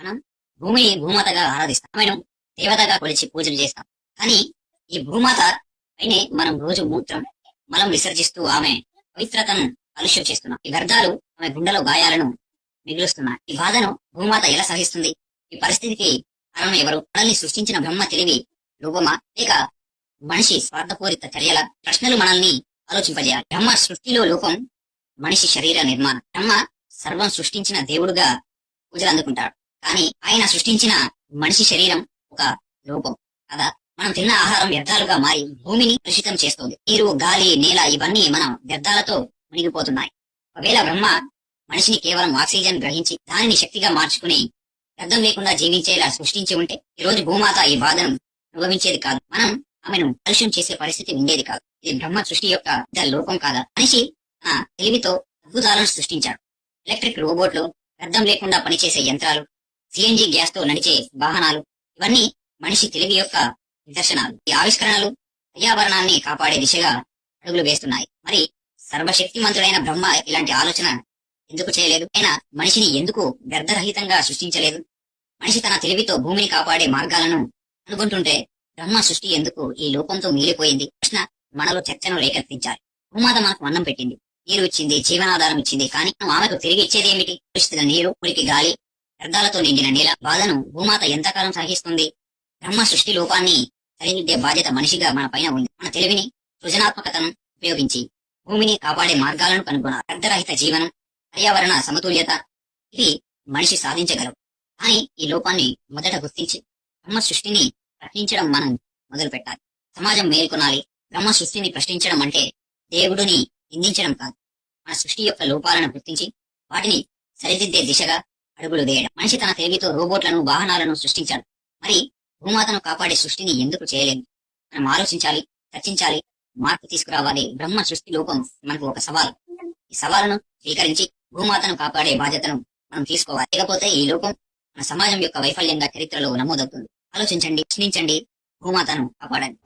మనం భూమిని భూమాతగా ఆరాధిస్తాం. ఆమెను దేవతగా కొలిచి పూజలు చేస్తాం. కానీ ఈ భూమాత పైనే మనం రోజు మూత్రం మలం విసర్జిస్తూ ఆమె పవిత్రతను కలుష్యం చేస్తున్నాం. ఈ వ్యర్థాలు ఆమె గుండెలో గాయాలను మిగులుస్తున్నాయి. ఈ బాధను భూమాత ఎలా సహిస్తుంది? ఈ పరిస్థితికి కారణం ఎవరు? మనల్ని సృష్టించిన బ్రహ్మ తెలివి లోపమా, లేక మనిషి స్వార్థపూరిత చర్యల? ప్రశ్నలు మనల్ని ఆలోచింపజేయాలి. బ్రహ్మ సృష్టిలో లోపం మనిషి శరీర నిర్మాణం. బ్రహ్మ సర్వం సృష్టించిన దేవుడుగా పూజలు అందుకుంటాడు. కానీ ఆయన సృష్టించిన మనిషి శరీరం ఒక లోపం కదా. మనం తిన్న ఆహారం వ్యర్థాలుగా మారి భూమిని కలుషితం చేస్తుంది. నీరు, గాలి, నేల ఇవన్నీ మన వ్యర్థాలతో మునిగిపోతున్నాయి. ఒకవేళ బ్రహ్మ మనిషిని కేవలం ఆక్సిజన్ గ్రహించి దానిని శక్తిగా మార్చుకుని వ్యర్థం లేకుండా జీవించేలా సృష్టించి ఉంటే ఈ రోజు భూమాత ఈ బాధను అనుభవించేది కాదు. మనం ఆమెను కలుషం చేసే పరిస్థితి ఉండేది కాదు. ఇది బ్రహ్మ సృష్టి యొక్క లోపం కాదా? మనిషి తన తెలివితో అద్భుతాలను సృష్టించాడు. ఎలక్ట్రిక్ రోబోట్లు, వ్యర్థం లేకుండా పనిచేసే యంత్రాలు, సిఎన్జి గ్యాస్ తో నడిచే వాహనాలు, ఇవన్నీ మనిషి తెలివి యొక్క నిదర్శనాలు. ఈ ఆవిష్కరణలు పర్యావరణాన్ని కాపాడే దిశగా అడుగులు వేస్తున్నాయి. మరి సర్వశక్తిమంతుడైన బ్రహ్మ ఇలాంటి ఆలోచన ఎందుకు చేయలేదు? ఆయన మనిషిని ఎందుకు వ్యర్థరహితంగా సృష్టించలేదు? మనిషి తన తెలివితో భూమిని కాపాడే మార్గాలను అనుకుంటుంటే బ్రహ్మ సృష్టి ఎందుకు ఈ లోపంతో మిగిలిపోయింది? ప్రశ్న మనలో చర్చను రేకెత్తించాలి. భూమాత మనకు అన్నం పెట్టింది, నీరు ఇచ్చింది, జీవనాధారం ఇచ్చింది. కానీ ఆమెకు తిరిగి ఇచ్చేది ఏమిటి? కలుషిత నీరు, మురికి గాలి, వ్యర్థాలతో నిండిన నేల. బాధను భూమాత ఎంతకాలం సహిస్తుంది? బ్రహ్మ సృష్టి లోపాన్ని సరిదిద్దే బాధ్యత మనిషిగా మన పైన ఉంది. మన తెలివిని, సృజనాత్మకతను ఉపయోగించి భూమిని కాపాడే మార్గాలను కనుగొనాలి. వ్యర్థరహిత జీవనం, పర్యావరణ సమతుల్యత, ఇది మనిషి సాధించగలవు. కానీ ఈ లోపాన్ని మొదట గుర్తించి బ్రహ్మ సృష్టిని ప్రశ్నించడం మనం మొదలు పెట్టాలి. సమాజం మేల్కొనాలి. బ్రహ్మ సృష్టిని ప్రశ్నించడం అంటే దేవుడిని నిందించడం కాదు. మన సృష్టి యొక్క లోపాలను గుర్తించి వాటిని సరిదిద్దే దిశగా అడుగులు వేయడం. మనిషి తన తెలివితో రోబోట్లను, వాహనాలను సృష్టించాడు. మరి భూమాతను కాపాడే సృష్టిని ఎందుకు చేయలేదు? మనం ఆలోచించాలి, చర్చించాలి, మార్పు తీసుకురావాలి. బ్రహ్మ సృష్టి లోపం మనకు ఒక సవాల్. ఈ సవాలును స్వీకరించి భూమాతను కాపాడే బాధ్యతను మనం తీసుకోవాలి. లేకపోతే ఈ లోపం మన సమాజం యొక్క వైఫల్యంగా చరిత్రలో నమోదవుతుంది. ఆలోచించండి, ప్రశ్నించండి, భూమాతను కాపాడండి.